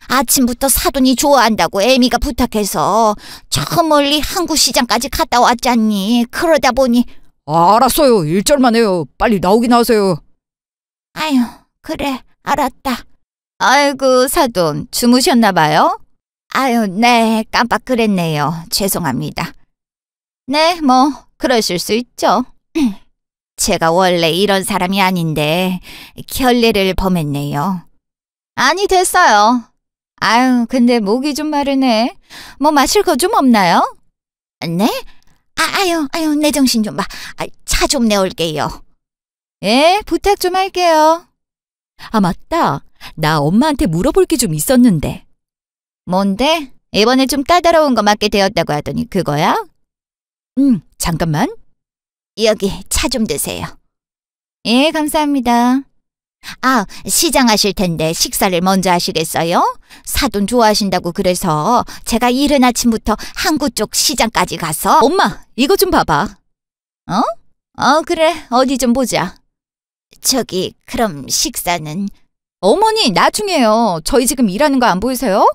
S2: 아침부터 사돈이 좋아한다고 애미가 부탁해서 저 멀리 항구시장까지 갔다 왔잖니. 그러다 보니.
S3: 알았어요. 1절만 해요. 빨리 나오긴 하세요.
S2: 아유, 그래, 알았다.
S4: 아이고, 사돈, 주무셨나 봐요?
S2: 아유, 네, 깜빡 그랬네요. 죄송합니다.
S4: 네, 뭐 그러실 수 있죠.
S2: 제가 원래 이런 사람이 아닌데 결례를 범했네요.
S4: 아니, 됐어요. 아유, 근데 목이 좀 마르네. 뭐 마실 거 좀 없나요?
S2: 네? 아유, 내 정신 좀 봐. 차 좀 내올게요.
S4: 예, 부탁 좀 할게요. 아, 맞다. 나 엄마한테 물어볼 게 좀 있었는데.
S2: 뭔데? 이번에 좀 까다로운 거 맡게 되었다고 하더니 그거야?
S4: 잠깐만.
S2: 여기 차 좀 드세요. 예, 감사합니다. 아, 시장 하실 텐데 식사를 먼저 하시겠어요? 사돈 좋아하신다고 그래서 제가 이른 아침부터 항구 쪽 시장까지 가서
S4: 엄마, 이거 좀 봐봐.
S2: 그래. 어디 좀 보자. 저기, 그럼 식사는?
S4: 어머니, 나중에요. 저희 지금 일하는 거 안 보이세요?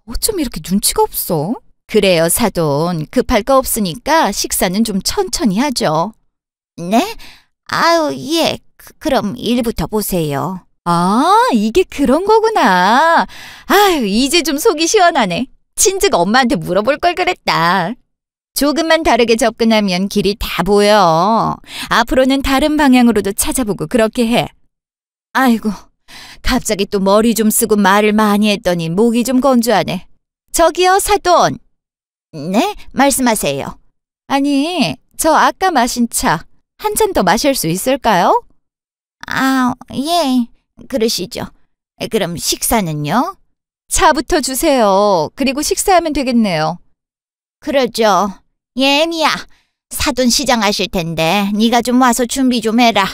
S4: 어쩜 이렇게 눈치가 없어?
S2: 그래요, 사돈. 급할 거 없으니까 식사는 좀 천천히 하죠. 네? 아유, 예. 그럼 일부터 보세요.
S4: 아, 이게 그런 거구나. 아유, 이제 좀 속이 시원하네. 친즉 엄마한테 물어볼 걸 그랬다.
S2: 조금만 다르게 접근하면 길이 다 보여.
S4: 앞으로는 다른 방향으로도 찾아보고 그렇게 해.
S2: 아이고, 갑자기 또 머리 좀 쓰고 말을 많이 했더니 목이 좀 건조하네. 저기요, 사돈. 네? 말씀하세요.
S4: 아니, 저 아까 마신 차 한 잔 더 마실 수 있을까요?
S2: 아, 예. 그러시죠. 그럼 식사는요?
S4: 차부터 주세요. 그리고 식사하면 되겠네요.
S2: 그러죠. 예, 미야. 사돈 시장 하실 텐데 네가 좀 와서 준비 좀 해라.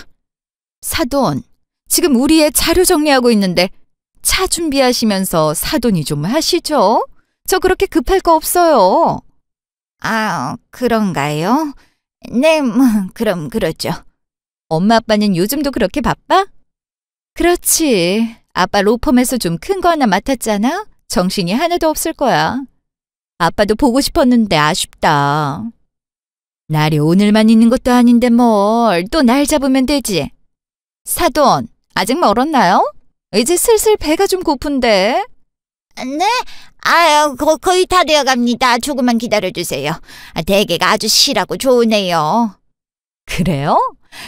S4: 사돈, 지금 우리 애 자료 정리하고 있는데 차 준비하시면서 사돈이 좀 하시죠? 저 그렇게 급할 거 없어요.
S2: 아, 그런가요? 네, 그럼 그러죠.
S4: 엄마 아빠는 요즘도 그렇게 바빠? 그렇지. 아빠 로펌에서 좀 큰 거 하나 맡았잖아? 정신이 하나도 없을 거야. 아빠도 보고 싶었는데 아쉽다. 날이 오늘만 있는 것도 아닌데 뭘 또 날 잡으면 되지. 사돈, 아직 멀었나요? 이제 슬슬 배가 좀 고픈데.
S2: 네? 아유, 거의 다 되어갑니다. 조금만 기다려주세요. 대게가 아주 실하고 좋으네요.
S4: 그래요?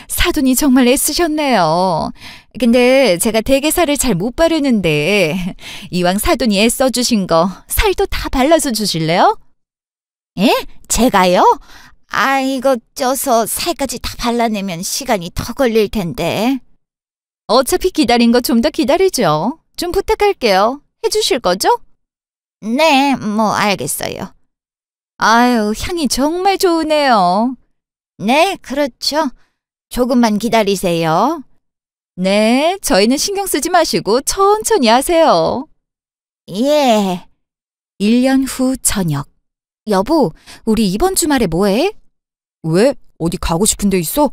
S4: 사돈이 정말 애쓰셨네요. 근데 제가 대게살을 잘 못 바르는데 이왕 사돈이 애써주신 거 살도 다 발라서 주실래요?
S2: 예? 제가요? 아, 이거 쪄서 살까지 다 발라내면 시간이 더 걸릴 텐데.
S4: 어차피 기다린 거 좀 더 기다리죠. 좀 부탁할게요. 해주실 거죠?
S2: 네, 알겠어요.
S4: 아유, 향이 정말 좋으네요.
S2: 네, 그렇죠. 조금만 기다리세요.
S4: 네, 저희는 신경 쓰지 마시고 천천히 하세요.
S2: 예.
S4: 1년 후 저녁. 여보, 우리 이번 주말에 뭐해?
S3: 왜? 어디 가고 싶은 데 있어?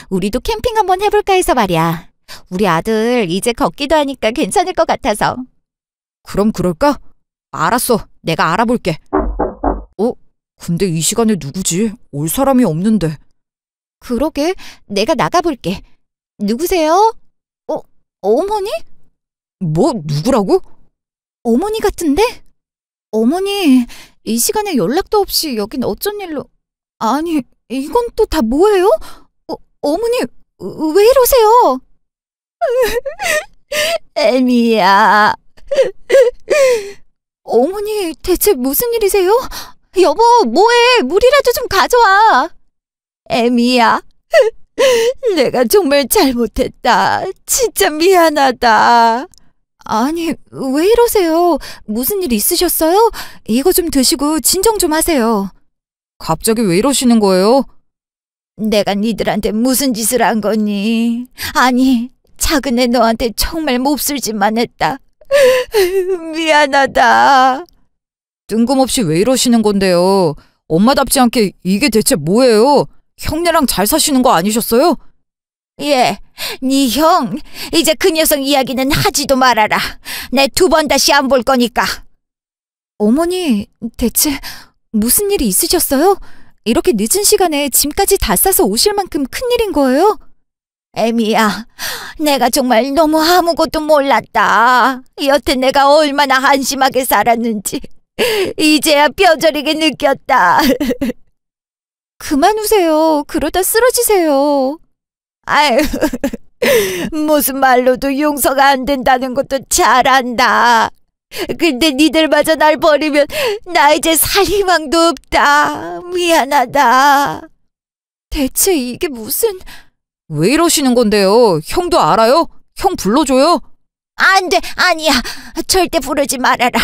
S4: 우리도 캠핑 한번 해볼까 해서 말이야. 우리 아들 이제 걷기도 하니까 괜찮을 것 같아서.
S3: 그럼 그럴까? 알았어. 내가 알아볼게. 근데 이 시간에 누구지? 올 사람이 없는데.
S4: 그러게, 내가 나가볼게. 누구세요? 어머니?
S3: 뭐, 누구라고?
S4: 어머니 같은데? 어머니, 이 시간에 연락도 없이 여긴 어쩐 일로... 아니, 이건 또 다 뭐예요? 어머니, 왜 이러세요?
S2: 애미야.
S4: 어머니, 대체 무슨 일이세요? 여보, 뭐해? 물이라도 좀 가져와.
S2: 애미야. 내가 정말 잘못했다. 진짜 미안하다.
S4: 아니, 왜 이러세요? 무슨 일 있으셨어요? 이거 좀 드시고 진정 좀 하세요.
S3: 갑자기 왜 이러시는 거예요?
S2: 내가 니들한테 무슨 짓을 한 거니? 아니, 작은 애 너한테 정말 몹쓸 짓만 했다. 미안하다.
S3: 뜬금없이 왜 이러시는 건데요? 엄마답지 않게 이게 대체 뭐예요? 형네랑 잘 사시는 거 아니셨어요?
S2: 예, 네 형, 이제 그 녀석 이야기는 하지도 말아라. 내 2번 다시 안 볼 거니까.
S4: 어머니, 대체 무슨 일이 있으셨어요? 이렇게 늦은 시간에 짐까지 다 싸서 오실 만큼 큰일인 거예요?
S2: 애미야, 내가 정말 너무 아무것도 몰랐다. 여태 내가 얼마나 한심하게 살았는지 이제야 뼈저리게 느꼈다.
S4: 그만 우세요. 그러다 쓰러지세요.
S2: 아유, 무슨 말로도 용서가 안 된다는 것도 잘 안다. 근데 니들마저 날 버리면 나 이제 살 희망도 없다. 미안하다.
S4: 대체 이게 무슨...
S3: 왜 이러시는 건데요? 형도 알아요? 형 불러줘요?
S2: 안 돼, 아니야. 절대 부르지 말아라.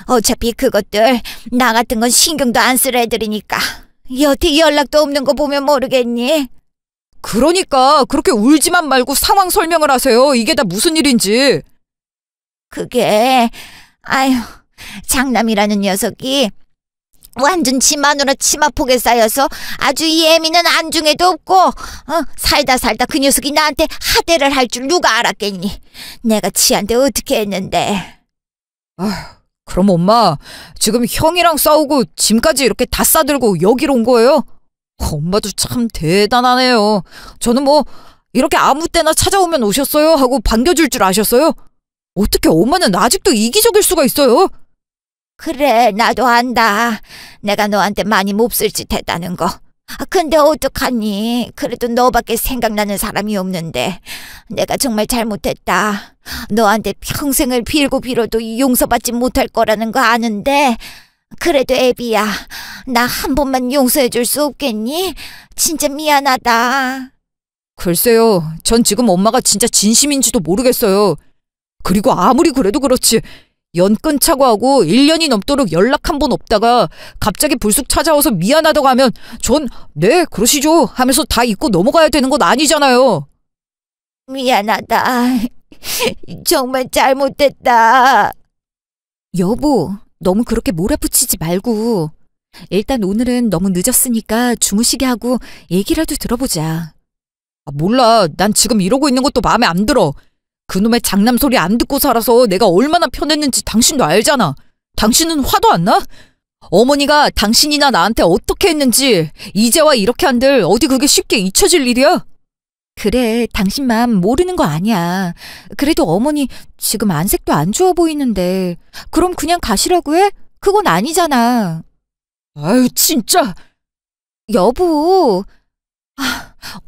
S2: 어차피 그것들 나 같은 건 신경도 안 쓸 애들이니까. 여태 연락도 없는 거 보면 모르겠니?
S1: 그러니까 그렇게 울지만 말고 상황 설명을 하세요. 이게 다 무슨 일인지.
S2: 그게 아휴, 장남이라는 녀석이 완전 지 마누라 치마폭에 쌓여서 아주 이 애미는 안중에도 없고 살다 그 녀석이 나한테 하대를 할 줄 누가 알았겠니? 내가 지한테 어떻게 했는데.
S1: 그럼 엄마 지금 형이랑 싸우고 짐까지 이렇게 다 싸들고 여기로 온 거예요? 엄마도 참 대단하네요. 저는 뭐 이렇게 아무 때나 찾아오면 오셨어요 하고 반겨줄 줄 아셨어요? 어떻게 엄마는 아직도 이기적일 수가 있어요?
S2: 그래, 나도 안다. 내가 너한테 많이 몹쓸 짓 했다는 거. 근데 어떡하니? 그래도 너밖에 생각나는 사람이 없는데. 내가 정말 잘못했다. 너한테 평생을 빌고 빌어도 용서받지 못할 거라는 거 아는데. 그래도 애비야, 나 한 번만 용서해줄 수 없겠니? 진짜 미안하다.
S1: 글쎄요, 전 지금 엄마가 진짜 진심인지도 모르겠어요. 그리고 아무리 그래도 그렇지 연 끊자고 하고 1년이 넘도록 연락 한 번 없다가 갑자기 불쑥 찾아와서 미안하다고 하면 전 네 그러시죠 하면서 다 잊고 넘어가야 되는 건 아니잖아요.
S2: 미안하다. 정말 잘못됐다.
S4: 여보, 너무 그렇게 몰아붙이지 말고 일단 오늘은 너무 늦었으니까 주무시게 하고 얘기라도 들어보자.
S1: 몰라. 난 지금 이러고 있는 것도 마음에 안 들어. 그놈의 장남 소리 안 듣고 살아서 내가 얼마나 편했는지 당신도 알잖아. 당신은 화도 안 나? 어머니가 당신이나 나한테 어떻게 했는지 이제와 이렇게 한들 어디 그게 쉽게 잊혀질 일이야?
S4: 그래, 당신 마음 모르는 거 아니야. 그래도 어머니 지금 안색도 안 좋아 보이는데 그럼 그냥 가시라고 해? 그건 아니잖아.
S1: 아유 진짜.
S4: 여보,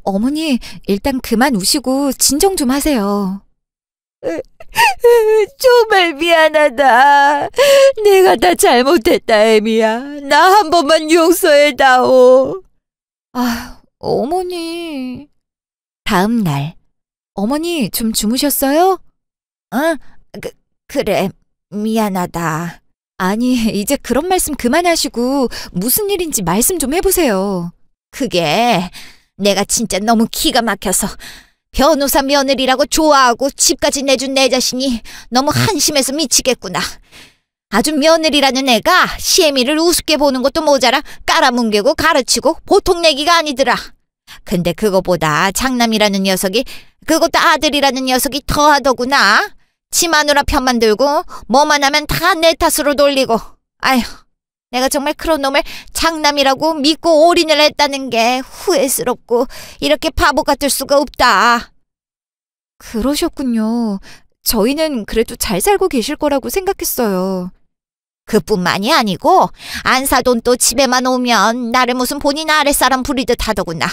S4: 어머니 일단 그만 우시고 진정 좀 하세요.
S2: 정말 미안하다. 내가 다 잘못했다, 애미야. 나 한 번만 용서해다오.
S4: 어머니. 다음 날, 어머니 좀 주무셨어요?
S2: 그래, 미안하다.
S4: 아니, 이제 그런 말씀 그만하시고 무슨 일인지 말씀 좀 해보세요.
S2: 그게 내가 진짜 너무 기가 막혀서 변호사 며느리라고 좋아하고 집까지 내준 내 자신이 너무 한심해서 미치겠구나. 아주 며느리라는 애가 시애미를 우습게 보는 것도 모자라 깔아뭉개고 가르치고 보통 내기가 아니더라. 근데 그거보다 장남이라는 녀석이, 그것도 아들이라는 녀석이 더하더구나. 지 마누라 편만 들고 뭐만 하면 다 내 탓으로 돌리고. 아휴, 내가 정말 그런 놈을 장남이라고 믿고 올인을 했다는 게 후회스럽고 이렇게 바보 같을 수가 없다.
S4: 그러셨군요. 저희는 그래도 잘 살고 계실 거라고 생각했어요.
S2: 그뿐만이 아니고 안 사돈 또 집에만 오면 나를 무슨 본인 아랫사람 부리듯 하더구나.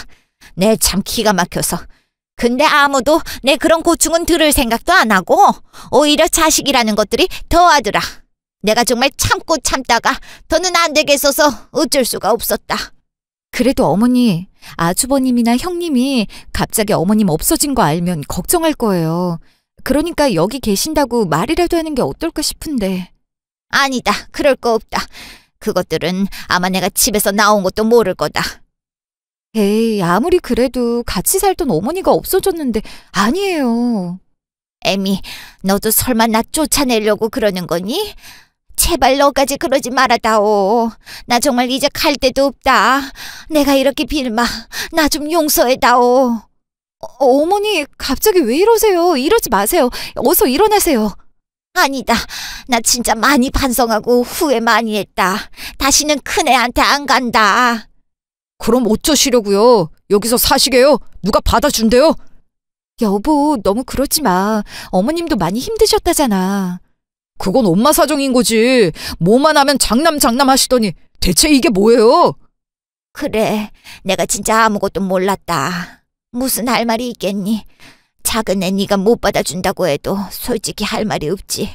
S2: 내 참 기가 막혀서. 근데 아무도 내 그런 고충은 들을 생각도 안 하고 오히려 자식이라는 것들이 더하더라. 내가 정말 참고 참다가 더는 안 되겠어서 어쩔 수가 없었다.
S4: 그래도 어머니, 아주버님이나 형님이 갑자기 어머님 없어진 거 알면 걱정할 거예요. 그러니까 여기 계신다고 말이라도 하는 게 어떨까 싶은데.
S2: 아니다, 그럴 거 없다. 그것들은 아마 내가 집에서 나온 것도 모를 거다.
S4: 에이, 아무리 그래도 같이 살던 어머니가 없어졌는데 아니에요.
S2: 애미, 너도 설마 나 쫓아내려고 그러는 거니? 제발 너까지 그러지 말아다오. 나 정말 이제 갈 데도 없다. 내가 이렇게 빌마, 나 좀 용서해다오.
S4: 어머니, 갑자기 왜 이러세요? 이러지 마세요. 어서 일어나세요.
S2: 아니다. 나 진짜 많이 반성하고 후회 많이 했다. 다시는 큰애한테 안 간다.
S1: 그럼 어쩌시려고요? 여기서 사시게요? 누가 받아준대요?
S4: 여보, 너무 그러지 마. 어머님도 많이 힘드셨다잖아.
S1: 그건 엄마 사정인 거지. 뭐만 하면 장남 하시더니 대체 이게 뭐예요?
S2: 그래, 내가 진짜 아무것도 몰랐다. 무슨 할 말이 있겠니? 작은 애 네가 못 받아준다고 해도 솔직히 할 말이 없지.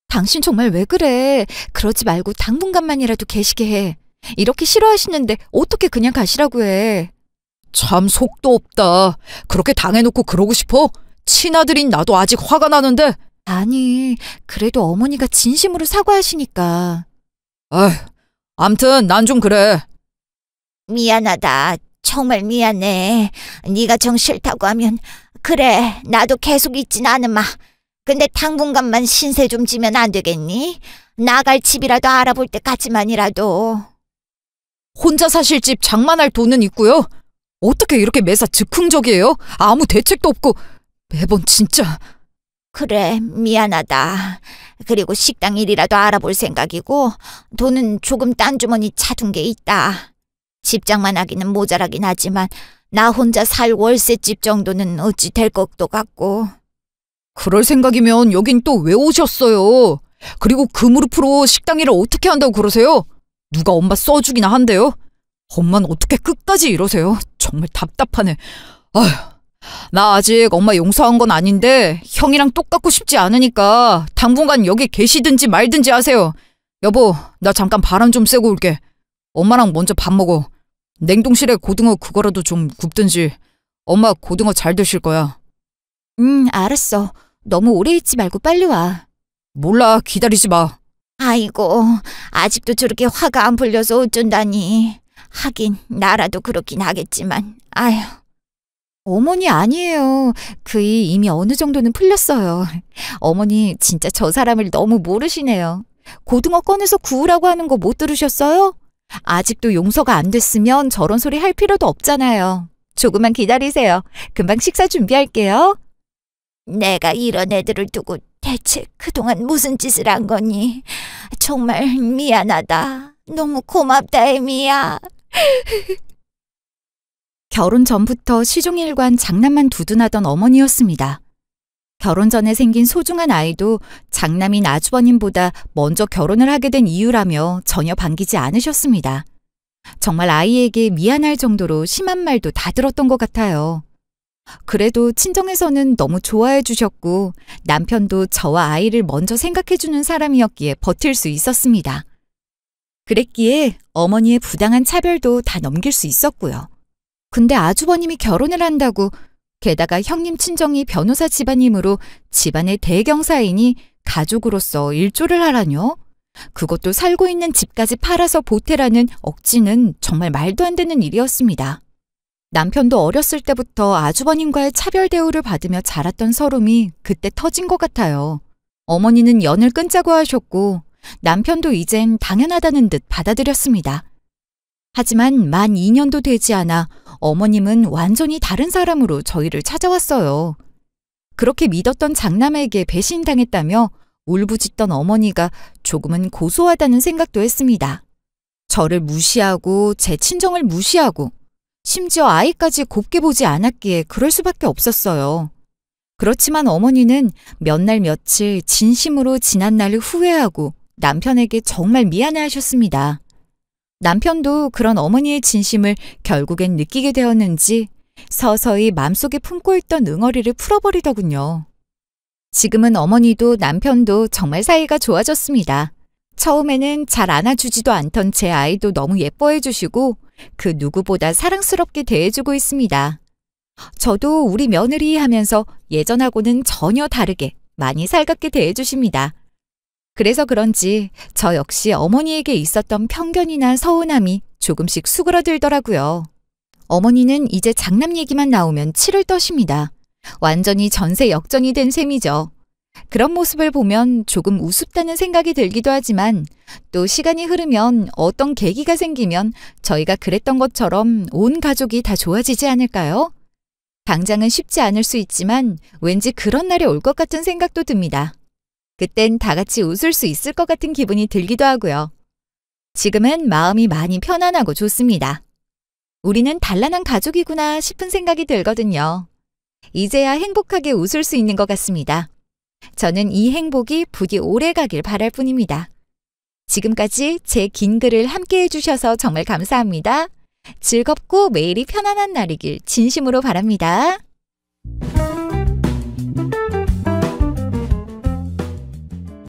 S4: 당신 정말 왜 그래? 그러지 말고 당분간만이라도 계시게 해. 이렇게 싫어하시는데 어떻게 그냥 가시라고 해.
S1: 참 속도 없다. 그렇게 당해놓고 그러고 싶어? 친아들인 나도 아직 화가 나는데.
S4: 아니, 그래도 어머니가 진심으로 사과하시니까.
S3: 아휴, 암튼 난 좀 그래.
S2: 미안하다. 정말 미안해. 네가 정 싫다고 하면 그래, 나도 계속 있진 않으마. 근데 당분간만 신세 좀 지면 안 되겠니? 나갈 집이라도 알아볼 때까지만이라도.
S3: 혼자 사실 집 장만할 돈은 있고요. 어떻게 이렇게 매사 즉흥적이에요? 아무 대책도 없고 매번 진짜.
S2: 그래, 미안하다. 그리고 식당 일이라도 알아볼 생각이고 돈은 조금 딴 주머니 차둔 게 있다. 집장만 하기는 모자라긴 하지만 나 혼자 살 월세집 정도는 어찌 될 것도 같고.
S3: 그럴 생각이면 여긴 또 왜 오셨어요? 그리고 그 무릎으로 식당 일을 어떻게 한다고 그러세요? 누가 엄마 써주기나 한대요? 엄마는 어떻게 끝까지 이러세요? 정말 답답하네. 아휴, 나 아직 엄마 용서한 건 아닌데 형이랑 똑같고 싶지 않으니까 당분간 여기 계시든지 말든지 하세요. 여보, 나 잠깐 바람 좀 쐬고 올게. 엄마랑 먼저 밥 먹어. 냉동실에 고등어 그거라도 좀 굽든지. 엄마 고등어 잘 드실 거야.
S4: 알았어. 너무 오래 있지 말고 빨리 와.
S3: 몰라, 기다리지 마.
S2: 아이고, 아직도 저렇게 화가 안 풀려서 어쩐다니. 하긴 나라도 그렇긴 하겠지만, 아휴.
S4: 어머니 아니에요. 그이 이미 어느 정도는 풀렸어요. 어머니 진짜 저 사람을 너무 모르시네요. 고등어 꺼내서 구우라고 하는 거 못 들으셨어요? 아직도 용서가 안 됐으면 저런 소리 할 필요도 없잖아요. 조금만 기다리세요. 금방 식사 준비할게요.
S2: 내가 이런 애들을 두고 대체 그동안 무슨 짓을 한 거니? 정말 미안하다. 너무 고맙다, 에미야.
S4: 결혼 전부터 시종일관 장남만 두둔하던 어머니였습니다. 결혼 전에 생긴 소중한 아이도 장남인 아주버님보다 먼저 결혼을 하게 된 이유라며 전혀 반기지 않으셨습니다. 정말 아이에게 미안할 정도로 심한 말도 다 들었던 것 같아요. 그래도 친정에서는 너무 좋아해 주셨고 남편도 저와 아이를 먼저 생각해 주는 사람이었기에 버틸 수 있었습니다. 그랬기에 어머니의 부당한 차별도 다 넘길 수 있었고요. 근데 아주버님이 결혼을 한다고 게다가 형님 친정이 변호사 집안이므로 집안의 대경사이니 가족으로서 일조를 하라뇨? 그것도 살고 있는 집까지 팔아서 보태라는 억지는 정말 말도 안 되는 일이었습니다. 남편도 어렸을 때부터 아주버님과의 차별 대우를 받으며 자랐던 서름이 그때 터진 것 같아요. 어머니는 연을 끊자고 하셨고 남편도 이젠 당연하다는 듯 받아들였습니다. 하지만 만 2년도 되지 않아 어머님은 완전히 다른 사람으로 저희를 찾아왔어요. 그렇게 믿었던 장남에게 배신당했다며 울부짖던 어머니가 조금은 고소하다는 생각도 했습니다. 저를 무시하고 제 친정을 무시하고 심지어 아이까지 곱게 보지 않았기에 그럴 수밖에 없었어요. 그렇지만 어머니는 몇 날 며칠 진심으로 지난 날을 후회하고 남편에게 정말 미안해하셨습니다. 남편도 그런 어머니의 진심을 결국엔 느끼게 되었는지 서서히 맘속에 품고 있던 응어리를 풀어버리더군요. 지금은 어머니도 남편도 정말 사이가 좋아졌습니다. 처음에는 잘 안아주지도 않던 제 아이도 너무 예뻐해 주시고 그 누구보다 사랑스럽게 대해주고 있습니다. 저도 우리 며느리 하면서 예전하고는 전혀 다르게 많이 살갑게 대해주십니다. 그래서 그런지 저 역시 어머니에게 있었던 편견이나 서운함이 조금씩 수그러들더라고요. 어머니는 이제 장남 얘기만 나오면 치를 떠십니다. 완전히 전세 역전이 된 셈이죠. 그런 모습을 보면 조금 우습다는 생각이 들기도 하지만 또 시간이 흐르면 어떤 계기가 생기면 저희가 그랬던 것처럼 온 가족이 다 좋아지지 않을까요? 당장은 쉽지 않을 수 있지만 왠지 그런 날이 올 것 같은 생각도 듭니다. 그땐 다 같이 웃을 수 있을 것 같은 기분이 들기도 하고요. 지금은 마음이 많이 편안하고 좋습니다. 우리는 단란한 가족이구나 싶은 생각이 들거든요. 이제야 행복하게 웃을 수 있는 것 같습니다. 저는 이 행복이 부디 오래 가길 바랄 뿐입니다. 지금까지 제 긴 글을 함께 해주셔서 정말 감사합니다. 즐겁고 매일이 편안한 날이길 진심으로 바랍니다.